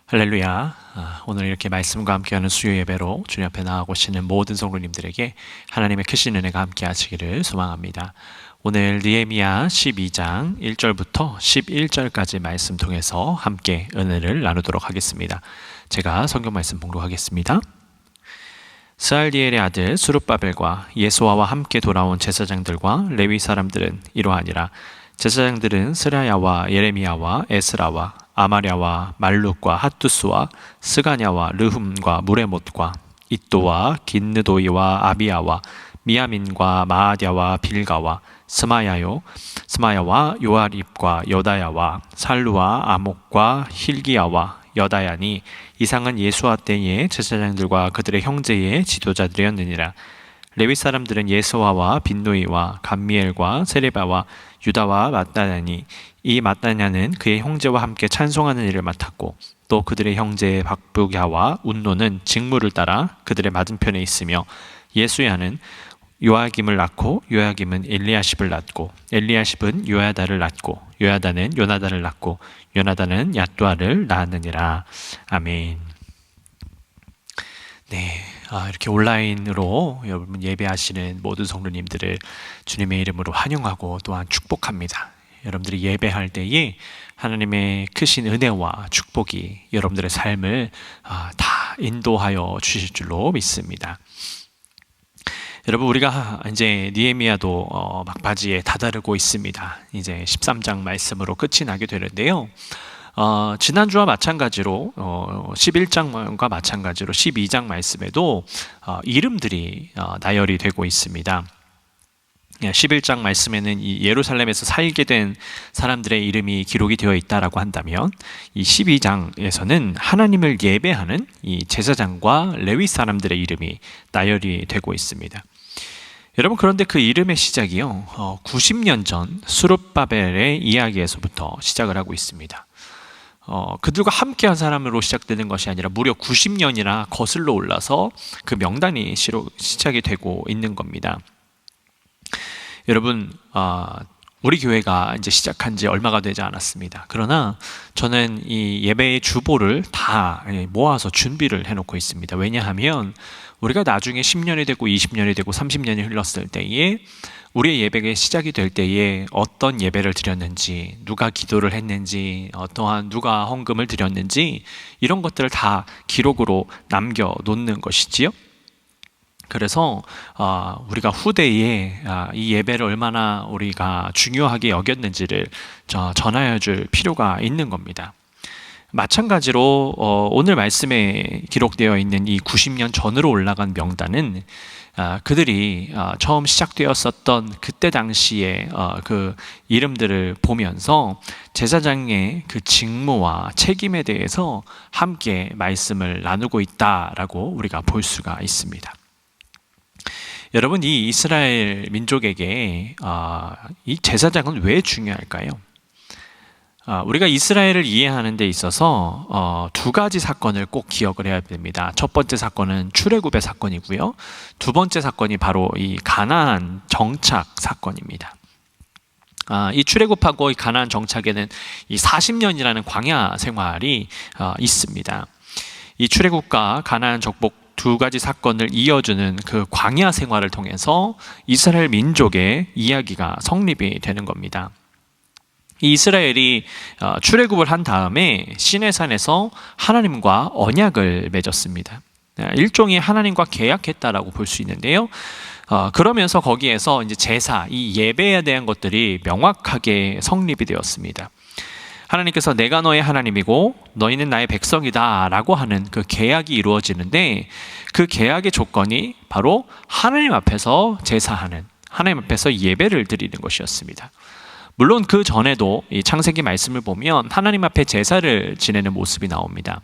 할렐루야. 오늘 이렇게 말씀과 함께하는 수요 예배로 주님 앞에 나아오시는 모든 성도님들에게 하나님의 크신 은혜가 함께 하시기를 소망합니다. 오늘 느헤미야 12장 1절부터 11절까지 말씀 통해서 함께 은혜를 나누도록 하겠습니다. 제가 성경 말씀 봉독하겠습니다. 스알디엘의 아들 스룹바벨과 예수아와 함께 돌아온 제사장들과 레위 사람들은 이러하니라. 제사장들은 스라야와 예레미야와 에스라와 아마랴와 말룩과 핫두스와 스가냐와 르훔과 무레못과 이또와 긴느도이와 아비야와 미야민과 마아디아와 빌가와 스마야와 요아립과 여다야와 살루와 아목과 힐기야와 여다야니 이상은 예수아 때의 제사장들과 그들의 형제의 지도자들이었느니라. 레위 사람들은 예수아와 빈누이와 감미엘과 세레바와 유다와 마따냐니 이 마따냐는 그의 형제와 함께 찬송하는 일을 맡았고 또 그들의 형제 박부야와 운노는 직무를 따라 그들의 맞은편에 있으며 예수야는 요아김을 낳고 요아김은 엘리야십을 낳고 엘리야십은 요야다를 낳고 요야다는 요나단을 낳고 요나단은 얏두아를 낳았느니라. 아멘. 네, 이렇게 온라인으로 여러분 예배하시는 모든 성도님들을 주님의 이름으로 환영하고 또한 축복합니다. 여러분들이 예배할 때에 하나님의 크신 은혜와 축복이 여러분들의 삶을 다 인도하여 주실 줄로 믿습니다. 여러분, 우리가 이제 느헤미야도 막바지에 다다르고 있습니다. 이제 13장 말씀으로 끝이 나게 되는데요. 지난주와 마찬가지로 11장과 마찬가지로 12장 말씀에도 이름들이 나열이 되고 있습니다. 11장 말씀에는 이 예루살렘에서 살게 된 사람들의 이름이 기록이 되어 있다라고 한다면 이 12장에서는 하나님을 예배하는 이 제사장과 레위 사람들의 이름이 나열이 되고 있습니다. 여러분, 그런데 그 이름의 시작이요 90년 전 스룹바벨의 이야기에서부터 시작을 하고 있습니다. 그들과 함께한 사람으로 시작되는 것이 아니라 무려 90년이나 거슬러 올라서 그 명단이 시작이 되고 있는 겁니다. 여러분, 우리 교회가 이제 시작한 지 얼마가 되지 않았습니다. 그러나 저는 이 예배의 주보를 다 모아서 준비를 해놓고 있습니다. 왜냐하면 우리가 나중에 10년이 되고 20년이 되고 30년이 흘렀을 때에 우리의 예배가 시작이 될 때에 어떤 예배를 드렸는지, 누가 기도를 했는지, 또한 누가 헌금을 드렸는지 이런 것들을 다 기록으로 남겨놓는 것이지요. 그래서 우리가 후대에 이 예배를 얼마나 우리가 중요하게 여겼는지를 전하여 줄 필요가 있는 겁니다. 마찬가지로 오늘 말씀에 기록되어 있는 이 90년 전으로 올라간 명단은 그들이 처음 시작되었었던 그때 당시에 그 이름들을 보면서 제사장의 그 직무와 책임에 대해서 함께 말씀을 나누고 있다라고 우리가 볼 수가 있습니다. 여러분, 이 이스라엘 민족에게 이 제사장은 왜 중요할까요? 우리가 이스라엘을 이해하는 데 있어서 두 가지 사건을 꼭 기억을 해야 됩니다. 첫 번째 사건은 출애굽의 사건이고요. 두 번째 사건이 바로 이 가나안 정착 사건입니다. 이 출애굽하고 이 가나안 정착에는 이 40년이라는 광야 생활이 있습니다. 이 출애굽과 가나안 정복 두 가지 사건을 이어주는 그 광야 생활을 통해서 이스라엘 민족의 이야기가 성립이 되는 겁니다. 이 이스라엘이 출애굽을 한 다음에 시내산에서 하나님과 언약을 맺었습니다. 일종의 하나님과 계약했다라고 볼 수 있는데요. 그러면서 거기에서 이제 제사, 이 예배에 대한 것들이 명확하게 성립이 되었습니다. 하나님께서 내가 너의 하나님이고 너희는 나의 백성이다 라고 하는 그 계약이 이루어지는데 그 계약의 조건이 바로 하나님 앞에서 제사하는, 하나님 앞에서 예배를 드리는 것이었습니다. 물론 그 전에도 이 창세기 말씀을 보면 하나님 앞에 제사를 지내는 모습이 나옵니다.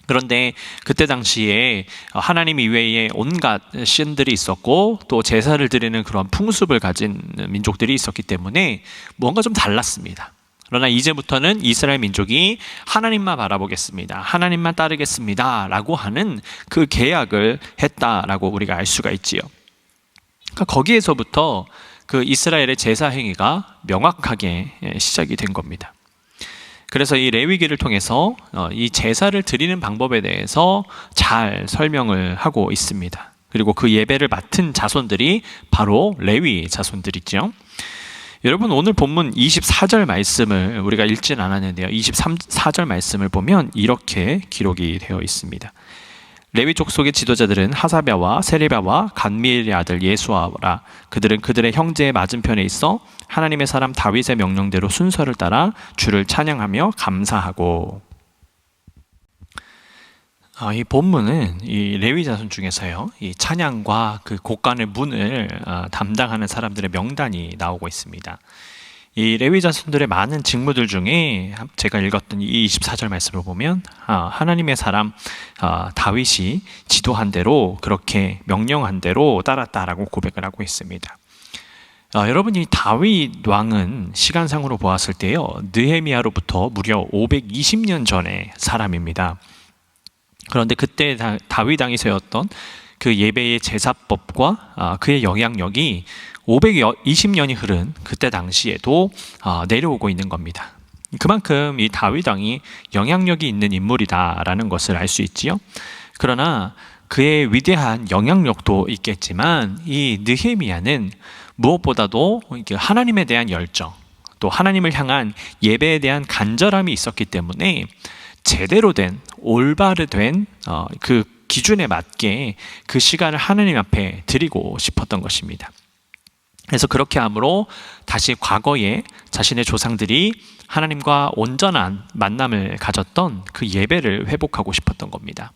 그런데 그때 당시에 하나님 이외에 온갖 신들이 있었고 또 제사를 드리는 그런 풍습을 가진 민족들이 있었기 때문에 뭔가 좀 달랐습니다. 그러나 이제부터는 이스라엘 민족이 하나님만 바라보겠습니다, 하나님만 따르겠습니다 라고 하는 그 계약을 했다라고 우리가 알 수가 있지요. 그러니까 거기에서부터 그 이스라엘의 제사 행위가 명확하게 시작이 된 겁니다. 그래서 이 레위기를 통해서 이 제사를 드리는 방법에 대해서 잘 설명을 하고 있습니다. 그리고 그 예배를 맡은 자손들이 바로 레위 자손들이죠. 여러분, 오늘 본문 24절 말씀을 우리가 읽진 않았는데요. 24절 말씀을 보면 이렇게 기록이 되어 있습니다. 레위 족속의 지도자들은 하사랴와 세레랴와 간미엘의 아들 예수아라. 그들은 그들의 형제의 맞은편에 있어 하나님의 사람 다윗의 명령대로 순서를 따라 주를 찬양하며 감사하고. 이 본문은 이 레위 자손 중에서요, 이 찬양과 그 곡간의 문을 담당하는 사람들의 명단이 나오고 있습니다. 이 레위 자손들의 많은 직무들 중에 제가 읽었던 이 24절 말씀을 보면 하나님의 사람 다윗이 지도한 대로, 그렇게 명령한 대로 따랐다라고 고백을 하고 있습니다. 여러분, 이 다윗 왕은 시간상으로 보았을 때요, 느헤미야로부터 무려 520년 전의 사람입니다. 그런데 그때 다윗 왕이 세웠던 그 예배의 제사법과 그의 영향력이 520년이 흐른 그때 당시에도 내려오고 있는 겁니다. 그만큼 이 다윗 왕이 영향력이 있는 인물이다라는 것을 알 수 있지요. 그러나 그의 위대한 영향력도 있겠지만 이 느헤미야는 무엇보다도 하나님에 대한 열정, 또 하나님을 향한 예배에 대한 간절함이 있었기 때문에 제대로 된, 올바르 된 그 기준에 맞게 그 시간을 하나님 앞에 드리고 싶었던 것입니다. 그래서 그렇게 함으로 다시 과거에 자신의 조상들이 하나님과 온전한 만남을 가졌던 그 예배를 회복하고 싶었던 겁니다.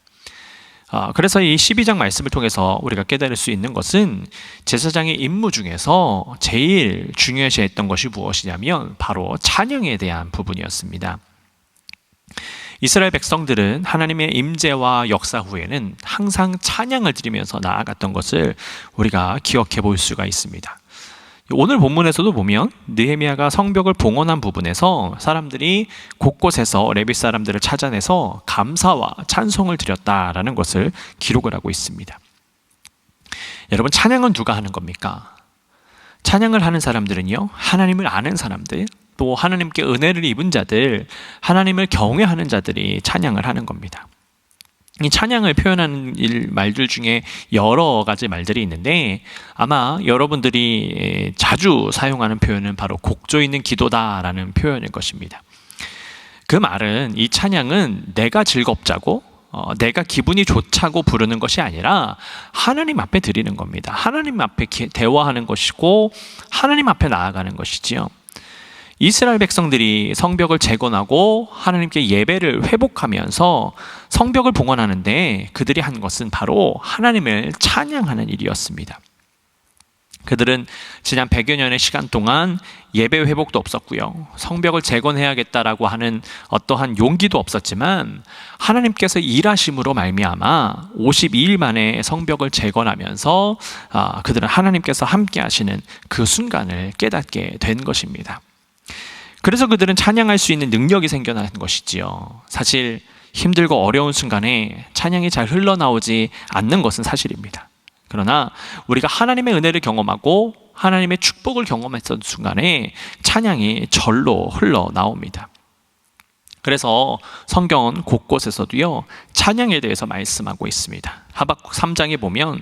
그래서 이 12장 말씀을 통해서 우리가 깨달을 수 있는 것은 제사장의 임무 중에서 제일 중요시했던 것이 무엇이냐면 바로 찬양에 대한 부분이었습니다. 이스라엘 백성들은 하나님의 임재와 역사 후에는 항상 찬양을 드리면서 나아갔던 것을 우리가 기억해 볼 수가 있습니다. 오늘 본문에서도 보면 느헤미야가 성벽을 봉헌한 부분에서 사람들이 곳곳에서 레위 사람들을 찾아내서 감사와 찬송을 드렸다라는 것을 기록을 하고 있습니다. 여러분, 찬양은 누가 하는 겁니까? 찬양을 하는 사람들은요, 하나님을 아는 사람들, 또 하나님께 은혜를 입은 자들, 하나님을 경외하는 자들이 찬양을 하는 겁니다. 이 찬양을 표현하는 말들 중에 여러 가지 말들이 있는데 아마 여러분들이 자주 사용하는 표현은 바로 곡조 있는 기도다라는 표현일 것입니다. 그 말은 이 찬양은 내가 즐겁자고 내가 기분이 좋자고 부르는 것이 아니라 하나님 앞에 드리는 겁니다. 하나님 앞에 대화하는 것이고 하나님 앞에 나아가는 것이지요. 이스라엘 백성들이 성벽을 재건하고 하나님께 예배를 회복하면서 성벽을 봉헌하는데 그들이 한 것은 바로 하나님을 찬양하는 일이었습니다. 그들은 지난 100여 년의 시간 동안 예배 회복도 없었고요, 성벽을 재건해야겠다라고 하는 어떠한 용기도 없었지만 하나님께서 일하심으로 말미암아 52일 만에 성벽을 재건하면서 그들은 하나님께서 함께 하시는 그 순간을 깨닫게 된 것입니다. 그래서 그들은 찬양할 수 있는 능력이 생겨나는 것이지요. 사실 힘들고 어려운 순간에 찬양이 잘 흘러나오지 않는 것은 사실입니다. 그러나 우리가 하나님의 은혜를 경험하고 하나님의 축복을 경험했던 순간에 찬양이 절로 흘러나옵니다. 그래서 성경은 곳곳에서도요, 찬양에 대해서 말씀하고 있습니다. 하박국 3장에 보면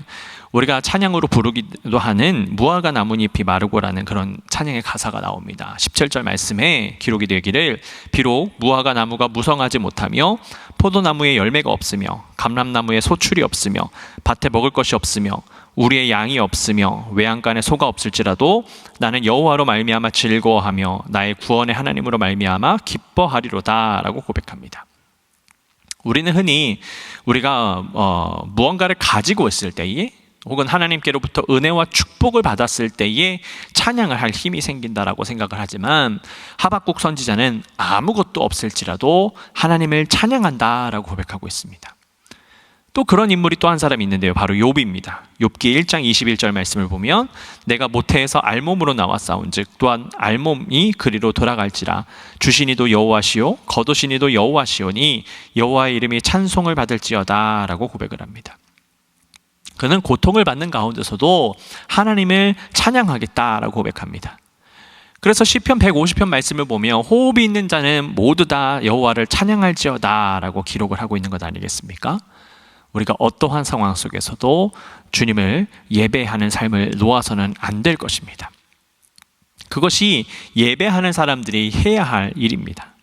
우리가 찬양으로 부르기도 하는 무화과 나뭇잎이 마르고라는 그런 찬양의 가사가 나옵니다. 17절 말씀에 기록이 되기를 비록 무화과 나무가 무성하지 못하며 포도나무에 열매가 없으며 감람나무에 소출이 없으며 밭에 먹을 것이 없으며 우리의 양이 없으며 외양간에 소가 없을지라도 나는 여호와로 말미암아 즐거워하며 나의 구원의 하나님으로 말미암아 기뻐하리로다 라고 고백합니다. 우리는 흔히 우리가 무언가를 가지고 있을 때에 혹은 하나님께로부터 은혜와 축복을 받았을 때에 찬양을 할 힘이 생긴다라고 생각을 하지만 하박국 선지자는 아무것도 없을지라도 하나님을 찬양한다라고 고백하고 있습니다. 또 그런 인물이 또 한 사람이 있는데요, 바로 욥입니다. 욥기 1장 21절 말씀을 보면 내가 모태에서 알몸으로 나와 싸운즉 또한 알몸이 그리로 돌아갈지라 주시니도 여호와시요 거두시니도 여호와시오니 여호와의 이름이 찬송을 받을지어다 라고 고백을 합니다. 그는 고통을 받는 가운데서도 하나님을 찬양하겠다라고 고백합니다. 그래서 시편 150편 말씀을 보면 호흡이 있는 자는 모두 다 여호와를 찬양할지어다 라고 기록을 하고 있는 것 아니겠습니까? 우리가 어떠한 상황 속에서도 주님을 예배하는 삶을 놓아서는 안 될 것입니다. 그것이 예배하는 사람들이 해야 할 일입니다.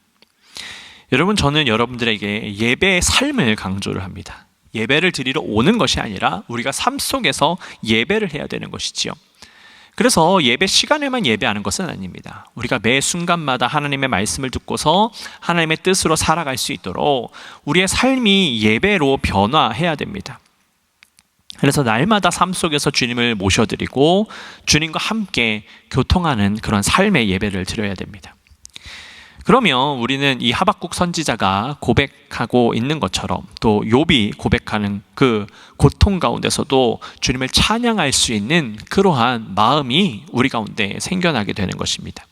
여러분, 저는 여러분들에게 예배의 삶을 강조를 합니다. 예배를 드리러 오는 것이 아니라 우리가 삶 속에서 예배를 해야 되는 것이지요. 그래서 예배 시간에만 예배하는 것은 아닙니다. 우리가 매 순간마다 하나님의 말씀을 듣고서 하나님의 뜻으로 살아갈 수 있도록 우리의 삶이 예배로 변화해야 됩니다. 그래서 날마다 삶 속에서 주님을 모셔드리고 주님과 함께 교통하는 그런 삶의 예배를 드려야 됩니다. 그러면 우리는 이 하박국 선지자가 고백하고 있는 것처럼 또 욥이 고백하는 그 고통 가운데서도 주님을 찬양할 수 있는 그러한 마음이 우리 가운데 생겨나게 되는 것입니다.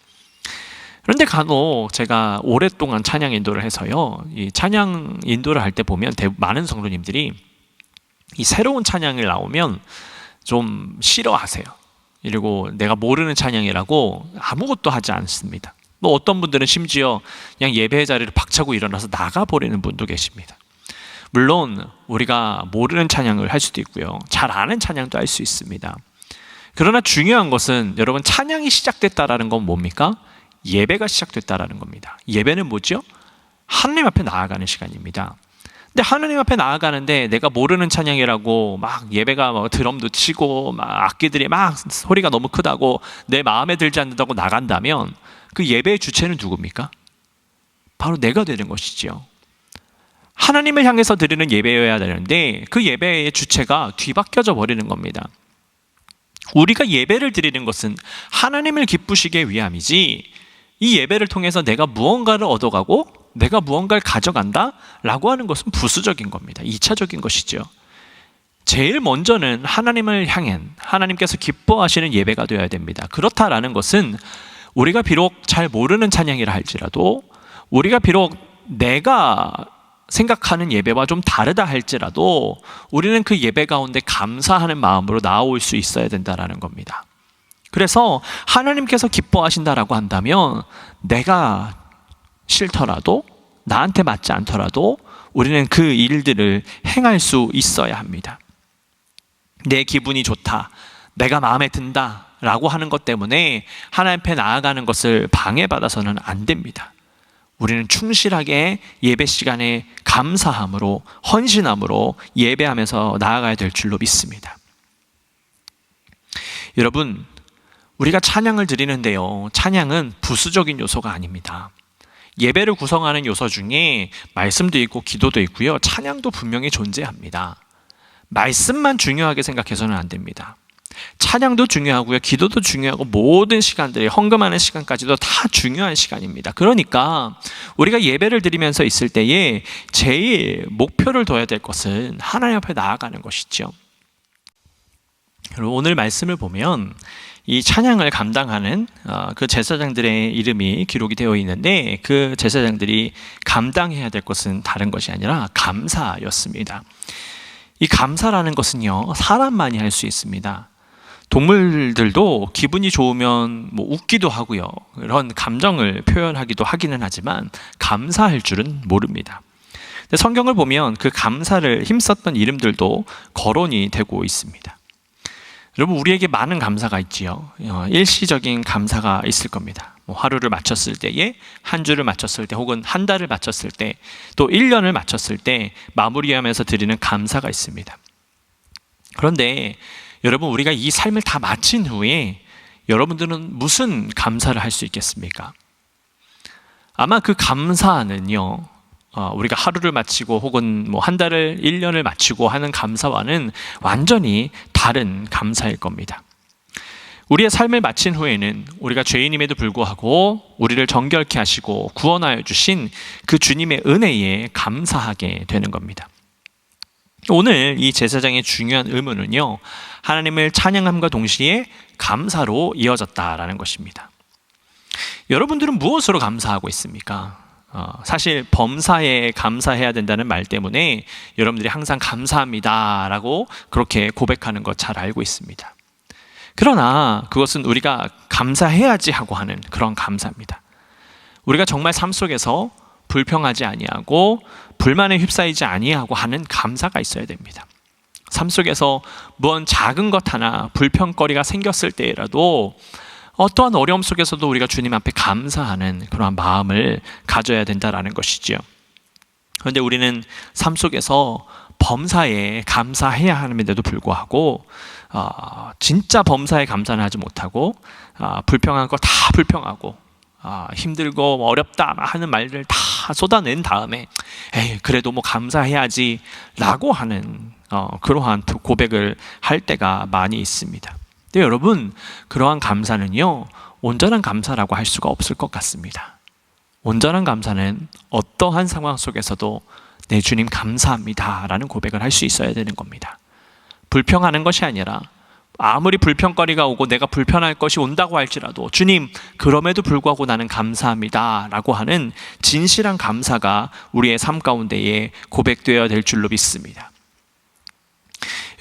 그런데 간혹 제가 오랫동안 찬양 인도를 해서요, 이 찬양 인도를 할 때 보면 많은 성도님들이 이 새로운 찬양을 나오면 좀 싫어하세요. 그리고 내가 모르는 찬양이라고 아무것도 하지 않습니다. 뭐 어떤 분들은 심지어 그냥 예배의 자리를 박차고 일어나서 나가버리는 분도 계십니다. 물론 우리가 모르는 찬양을 할 수도 있고요, 잘 아는 찬양도 할 수 있습니다. 그러나 중요한 것은 여러분, 찬양이 시작됐다라는 건 뭡니까? 예배가 시작됐다라는 겁니다. 예배는 뭐죠? 하나님 앞에 나아가는 시간입니다. 근데 하나님 앞에 나아가는데 내가 모르는 찬양이라고 막 예배가 막 드럼도 치고 막 악기들이 막 소리가 너무 크다고 내 마음에 들지 않는다고 나간다면 그 예배의 주체는 누굽니까? 바로 내가 되는 것이지요. 하나님을 향해서 드리는 예배여야 되는데 그 예배의 주체가 뒤바뀌어져 버리는 겁니다. 우리가 예배를 드리는 것은 하나님을 기쁘시게 위함이지, 이 예배를 통해서 내가 무언가를 얻어가고 내가 무언가를 가져간다 라고 하는 것은 부수적인 겁니다. 2차적인 것이죠. 제일 먼저는 하나님을 향한, 하나님께서 기뻐하시는 예배가 되어야 됩니다. 그렇다라는 것은 우리가 비록 잘 모르는 찬양이라 할지라도, 우리가 비록 내가 생각하는 예배와 좀 다르다 할지라도 우리는 그 예배 가운데 감사하는 마음으로 나올 수 있어야 된다는 겁니다. 그래서 하나님께서 기뻐하신다라고 한다면 내가 싫더라도, 나한테 맞지 않더라도 우리는 그 일들을 행할 수 있어야 합니다. 내 기분이 좋다, 내가 마음에 든다 라고 하는 것 때문에 하나님 앞에 나아가는 것을 방해받아서는 안 됩니다. 우리는 충실하게 예배 시간에 감사함으로, 헌신함으로 예배하면서 나아가야 될 줄로 믿습니다. 여러분, 우리가 찬양을 드리는데요, 찬양은 부수적인 요소가 아닙니다. 예배를 구성하는 요소 중에 말씀도 있고 기도도 있고요, 찬양도 분명히 존재합니다. 말씀만 중요하게 생각해서는 안 됩니다. 찬양도 중요하고요, 기도도 중요하고, 모든 시간들이, 헌금하는 시간까지도 다 중요한 시간입니다. 그러니까 우리가 예배를 드리면서 있을 때에 제일 목표를 둬야 될 것은 하나님 앞에 나아가는 것이죠. 오늘 말씀을 보면 이 찬양을 감당하는 그 제사장들의 이름이 기록이 되어 있는데, 그 제사장들이 감당해야 될 것은 다른 것이 아니라 감사였습니다. 이 감사라는 것은요, 사람만이 할 수 있습니다. 동물들도 기분이 좋으면 뭐 웃기도 하고요, 그런 감정을 표현하기도 하기는 하지만 감사할 줄은 모릅니다. 근데 성경을 보면 그 감사를 힘썼던 이름들도 거론이 되고 있습니다. 여러분, 우리에게 많은 감사가 있지요. 일시적인 감사가 있을 겁니다. 뭐 하루를 마쳤을 때에, 한 주를 마쳤을 때, 혹은 한 달을 마쳤을 때, 또 1년을 마쳤을 때 마무리하면서 드리는 감사가 있습니다. 그런데 여러분, 우리가 이 삶을 다 마친 후에 여러분들은 무슨 감사를 할 수 있겠습니까? 아마 그 감사는요, 우리가 하루를 마치고 혹은 뭐 한 달을, 1년을 마치고 하는 감사와는 완전히 다른 감사일 겁니다. 우리의 삶을 마친 후에는 우리가 죄인임에도 불구하고 우리를 정결케 하시고 구원하여 주신 그 주님의 은혜에 감사하게 되는 겁니다. 오늘 이 제사장의 중요한 의무는요, 하나님을 찬양함과 동시에 감사로 이어졌다라는 것입니다. 여러분들은 무엇으로 감사하고 있습니까? 사실 범사에 감사해야 된다는 말 때문에 여러분들이 항상 감사합니다 라고 그렇게 고백하는 거 잘 알고 있습니다. 그러나 그것은 우리가 감사해야지 하고 하는 그런 감사입니다. 우리가 정말 삶 속에서 불평하지 아니하고 불만에 휩싸이지 아니하고 하는 감사가 있어야 됩니다. 삶 속에서 무언 작은 것 하나 불평거리가 생겼을 때라도 어떠한 어려움 속에서도 우리가 주님 앞에 감사하는 그러한 마음을 가져야 된다라는 것이지요. 그런데 우리는 삶 속에서 범사에 감사해야 하는데도 불구하고 진짜 범사에 감사는 하지 못하고 불평한 거 다 불평하고 힘들고 어렵다 하는 말들 다 쏟아낸 다음에 에이 그래도 뭐 감사해야지 라고 하는 그러한 고백을 할 때가 많이 있습니다. 근데 여러분, 그러한 감사는요 온전한 감사라고 할 수가 없을 것 같습니다. 온전한 감사는 어떠한 상황 속에서도 네, 주님 감사합니다 라는 고백을 할 수 있어야 되는 겁니다. 불평하는 것이 아니라 아무리 불평거리가 오고 내가 불편할 것이 온다고 할지라도 주님 그럼에도 불구하고 나는 감사합니다 라고 하는 진실한 감사가 우리의 삶 가운데에 고백되어야 될 줄로 믿습니다.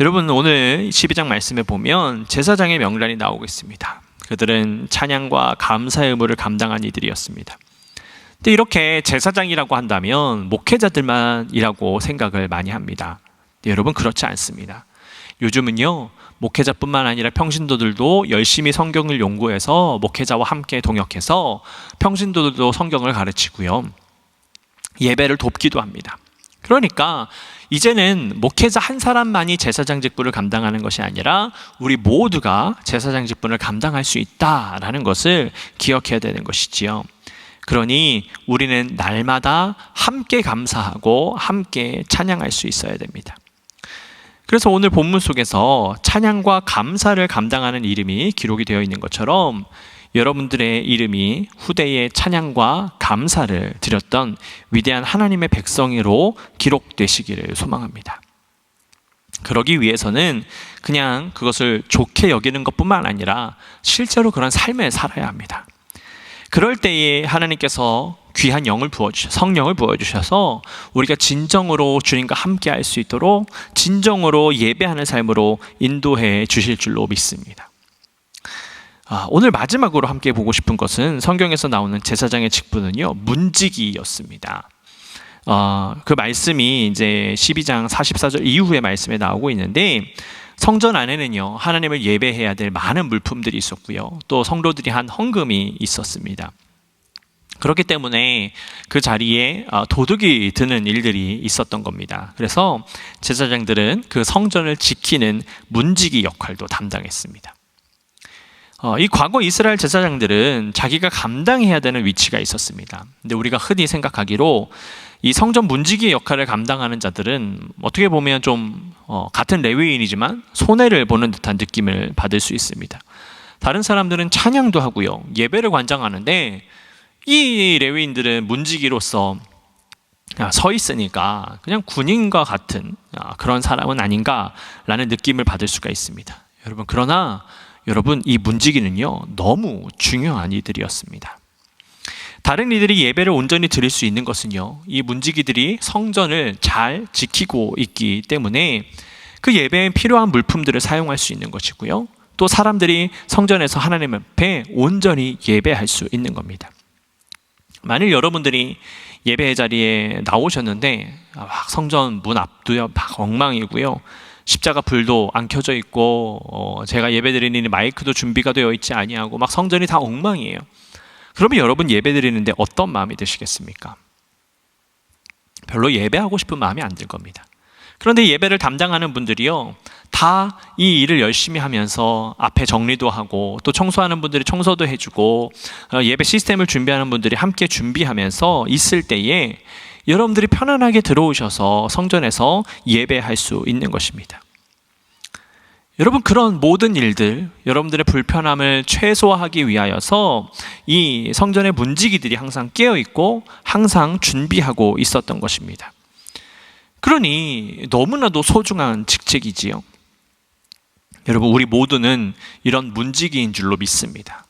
여러분, 오늘 12장 말씀에 보면 제사장의 명단이 나오고 있습니다. 그들은 찬양과 감사의 의무를 감당한 이들이었습니다. 근데 이렇게 제사장이라고 한다면 목회자들만이라고 생각을 많이 합니다. 여러분, 그렇지 않습니다. 요즘은요 목회자뿐만 아니라 평신도들도 열심히 성경을 연구해서 목회자와 함께 동역해서 평신도들도 성경을 가르치고요 예배를 돕기도 합니다. 그러니까 이제는 목회자 한 사람만이 제사장 직분을 감당하는 것이 아니라 우리 모두가 제사장 직분을 감당할 수 있다라는 것을 기억해야 되는 것이지요. 그러니 우리는 날마다 함께 감사하고 함께 찬양할 수 있어야 됩니다. 그래서 오늘 본문 속에서 찬양과 감사를 감당하는 이름이 기록이 되어 있는 것처럼 여러분들의 이름이 후대의 찬양과 감사를 드렸던 위대한 하나님의 백성으로 기록되시기를 소망합니다. 그러기 위해서는 그냥 그것을 좋게 여기는 것뿐만 아니라 실제로 그런 삶을 살아야 합니다. 그럴 때에 하나님께서 귀한 영을 성령을 부어주셔서 우리가 진정으로 주님과 함께 할 수 있도록 진정으로 예배하는 삶으로 인도해 주실 줄로 믿습니다. 오늘 마지막으로 함께 보고 싶은 것은 성경에서 나오는 제사장의 직분은요 문지기였습니다. 그 말씀이 이제 12장 44절 이후의 말씀에 나오고 있는데 성전 안에는요 하나님을 예배해야 될 많은 물품들이 있었고요 또 성도들이 한 헌금이 있었습니다. 그렇기 때문에 그 자리에 도둑이 드는 일들이 있었던 겁니다. 그래서 제사장들은 그 성전을 지키는 문지기 역할도 담당했습니다. 이 과거 이스라엘 제사장들은 자기가 감당해야 되는 위치가 있었습니다. 근데 우리가 흔히 생각하기로 이 성전 문지기 역할을 감당하는 자들은 어떻게 보면 좀 같은 레위인이지만 손해를 보는 듯한 느낌을 받을 수 있습니다. 다른 사람들은 찬양도 하고요 예배를 관장하는데 이 레위인들은 문지기로서 서 있으니까 그냥 군인과 같은 그런 사람은 아닌가라는 느낌을 받을 수가 있습니다. 그러나 여러분 이 문지기는요 너무 중요한 이들이었습니다. 다른 이들이 예배를 온전히 드릴 수 있는 것은요 이 문지기들이 성전을 잘 지키고 있기 때문에 그 예배에 필요한 물품들을 사용할 수 있는 것이고요 또 사람들이 성전에서 하나님 앞에 온전히 예배할 수 있는 겁니다. 만일 여러분들이 예배 자리에 나오셨는데 성전 문 앞도요 막 엉망이고요 십자가 불도 안 켜져 있고 제가 예배 드리는 마이크도 준비가 되어 있지 아니하고 막 성전이 다 엉망이에요. 그러면 여러분 예배 드리는데 어떤 마음이 드시겠습니까? 별로 예배하고 싶은 마음이 안 들 겁니다. 그런데 예배를 담당하는 분들이요 다 이 일을 열심히 하면서 앞에 정리도 하고 또 청소하는 분들이 청소도 해주고 예배 시스템을 준비하는 분들이 함께 준비하면서 있을 때에 여러분들이 편안하게 들어오셔서 성전에서 예배할 수 있는 것입니다. 여러분 그런 모든 일들 여러분들의 불편함을 최소화하기 위하여서 이 성전의 문지기들이 항상 깨어있고 항상 준비하고 있었던 것입니다. 그러니 너무나도 소중한 직책이지요. 여러분 우리 모두는 이런 문지기인 줄로 믿습니다.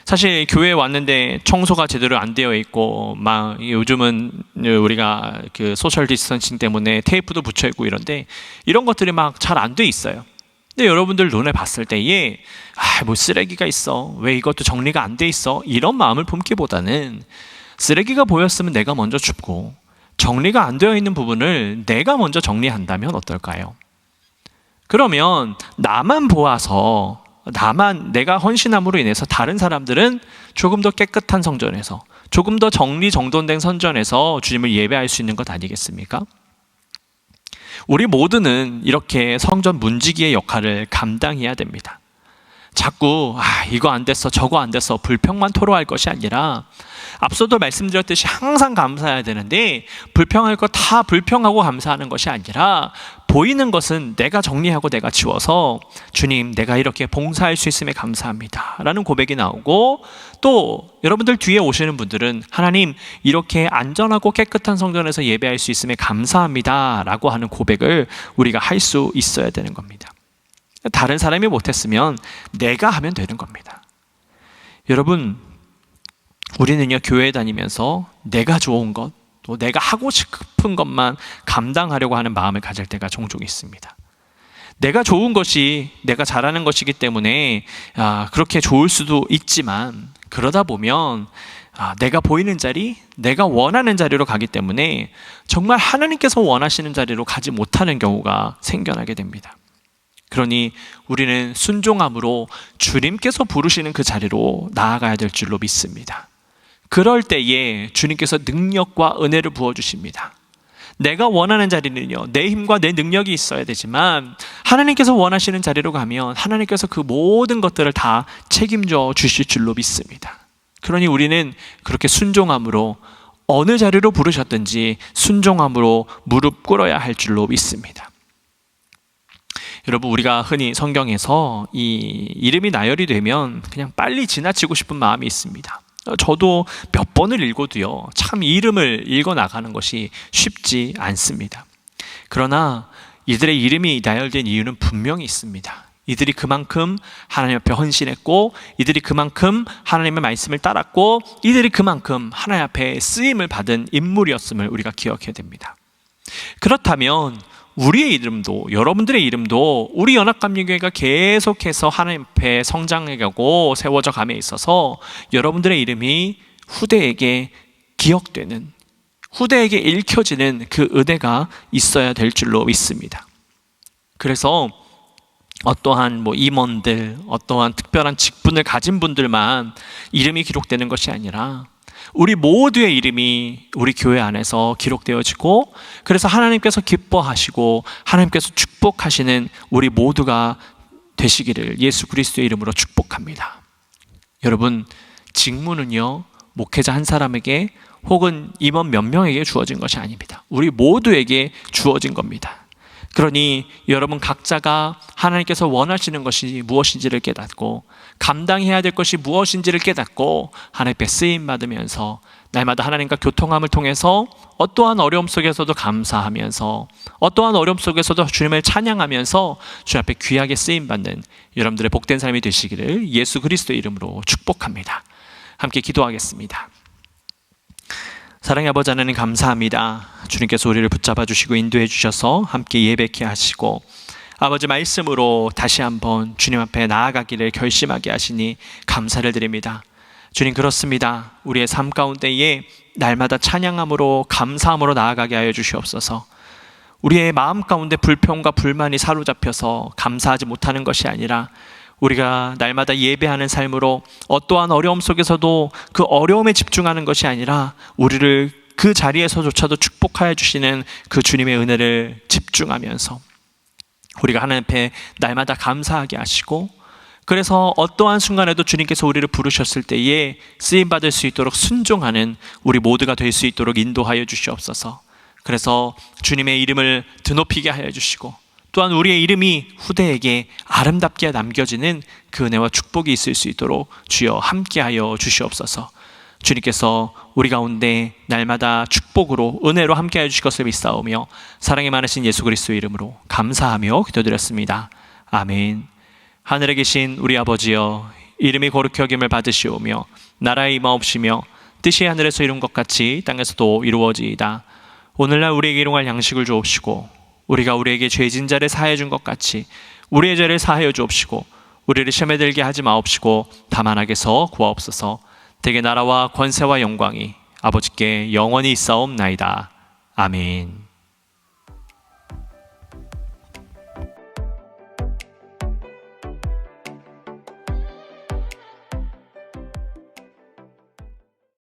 사실 교회에 왔는데 청소가 제대로 안 되어 있고 막 요즘은 우리가 그 소셜 디스턴싱 때문에 테이프도 붙여 있고 이런데 이런 것들이 막 잘 안 돼 있어요. 근데 여러분들 눈에 봤을 때에 뭐 쓰레기가 있어, 왜 이것도 정리가 안 돼 있어, 이런 마음을 품기보다는 쓰레기가 보였으면 내가 먼저 줍고 정리가 안 되어 있는 부분을 내가 먼저 정리한다면 어떨까요? 그러면 나만 보아서, 내가 헌신함으로 인해서 다른 사람들은 조금 더 깨끗한 성전에서, 조금 더 정리정돈된 성전에서 주님을 예배할 수 있는 것 아니겠습니까? 우리 모두는 이렇게 성전 문지기의 역할을 감당해야 됩니다. 자꾸 이거 안 됐어, 저거 안 됐어 불평만 토로할 것이 아니라, 앞서도 말씀드렸듯이 항상 감사해야 되는데, 불평할 거 다 불평하고 감사하는 것이 아니라 보이는 것은 내가 정리하고 내가 지워서 주님, 내가 이렇게 봉사할 수 있음에 감사합니다 라는 고백이 나오고, 또 여러분들 뒤에 오시는 분들은 하나님, 이렇게 안전하고 깨끗한 성전에서 예배할 수 있음에 감사합니다 라고 하는 고백을 우리가 할 수 있어야 되는 겁니다. 다른 사람이 못했으면 내가 하면 되는 겁니다. 여러분, 우리는요, 교회 다니면서 내가 좋은 것, 또 내가 하고 싶은 것만 감당하려고 하는 마음을 가질 때가 종종 있습니다. 내가 좋은 것이 내가 잘하는 것이기 때문에 그렇게 좋을 수도 있지만, 그러다 보면 내가 보이는 자리, 내가 원하는 자리로 가기 때문에 정말 하나님께서 원하시는 자리로 가지 못하는 경우가 생겨나게 됩니다. 그러니 우리는 순종함으로 주님께서 부르시는 그 자리로 나아가야 될 줄로 믿습니다. 그럴 때에 주님께서 능력과 은혜를 부어주십니다. 내가 원하는 자리는요, 내 힘과 내 능력이 있어야 되지만, 하나님께서 원하시는 자리로 가면 하나님께서 그 모든 것들을 다 책임져 주실 줄로 믿습니다. 그러니 우리는 그렇게 순종함으로, 어느 자리로 부르셨든지 순종함으로 무릎 꿇어야 할 줄로 믿습니다. 여러분, 우리가 흔히 성경에서 이 이름이 나열이 되면 그냥 빨리 지나치고 싶은 마음이 있습니다. 저도 몇 번을 읽어도요, 참 이름을 읽어 나가는 것이 쉽지 않습니다. 그러나 이들의 이름이 나열된 이유는 분명히 있습니다. 이들이 그만큼 하나님 앞에 헌신했고, 이들이 그만큼 하나님의 말씀을 따랐고, 이들이 그만큼 하나님 앞에 쓰임을 받은 인물이었음을 우리가 기억해야 됩니다. 그렇다면 우리의 이름도, 여러분들의 이름도 우리 연합감리교회가 계속해서 하나님 앞에 성장해가고 세워져 감에 있어서 여러분들의 이름이 후대에게 기억되는, 후대에게 읽혀지는 그 은혜가 있어야 될 줄로 믿습니다. 그래서 어떠한 임원들, 어떠한 특별한 직분을 가진 분들만 이름이 기록되는 것이 아니라 우리 모두의 이름이 우리 교회 안에서 기록되어지고, 그래서 하나님께서 기뻐하시고 하나님께서 축복하시는 우리 모두가 되시기를 예수 그리스도의 이름으로 축복합니다. 여러분, 직무는요, 목회자 한 사람에게 혹은 임원 몇 명에게 주어진 것이 아닙니다. 우리 모두에게 주어진 겁니다. 그러니 여러분 각자가 하나님께서 원하시는 것이 무엇인지를 깨닫고, 감당해야 될 것이 무엇인지를 깨닫고 하나님 앞에 쓰임 받으면서 날마다 하나님과 교통함을 통해서 어떠한 어려움 속에서도 감사하면서, 어떠한 어려움 속에서도 주님을 찬양하면서 주님 앞에 귀하게 쓰임 받는 여러분들의 복된 삶이 되시기를 예수 그리스도의 이름으로 축복합니다. 함께 기도하겠습니다. 사랑의 아버지 하나님, 감사합니다. 주님께서 우리를 붙잡아 주시고 인도해 주셔서 함께 예배케 하시고, 아버지 말씀으로 다시 한번 주님 앞에 나아가기를 결심하게 하시니 감사를 드립니다. 주님, 그렇습니다. 우리의 삶 가운데에 날마다 찬양함으로 감사함으로 나아가게 하여 주시옵소서. 우리의 마음 가운데 불평과 불만이 사로잡혀서 감사하지 못하는 것이 아니라, 우리가 날마다 예배하는 삶으로 어떠한 어려움 속에서도 그 어려움에 집중하는 것이 아니라 우리를 그 자리에서조차도 축복하여 주시는 그 주님의 은혜를 집중하면서 우리가 하나님 앞에 날마다 감사하게 하시고, 그래서 어떠한 순간에도 주님께서 우리를 부르셨을 때에 쓰임받을 수 있도록 순종하는 우리 모두가 될 수 있도록 인도하여 주시옵소서. 그래서 주님의 이름을 드높이게 하여 주시고, 또한 우리의 이름이 후대에게 아름답게 남겨지는 그 은혜와 축복이 있을 수 있도록 주여 함께하여 주시옵소서. 주님께서 우리 가운데 날마다 축복으로 은혜로 함께하여 주실 것을 믿사오며 사랑이 많으신 예수 그리스도의 이름으로 감사하며 기도드렸습니다. 아멘. 하늘에 계신 우리 아버지여, 이름이 거룩히 여김을 받으시오며 나라의 임하옵시며 뜻이 하늘에서 이룬 것 같이 땅에서도 이루어지이다. 오늘날 우리에게 일용할 양식을 주옵시고, 우리가 우리에게 죄진 자를 사하여 준 것 같이 우리의 죄를 사하여 주옵시고 우리를 시험에 들게 하지 마옵시고 다만 악에서 구하옵소서. 대개 나라와 권세와 영광이 아버지께 영원히 있사옵나이다. 아멘.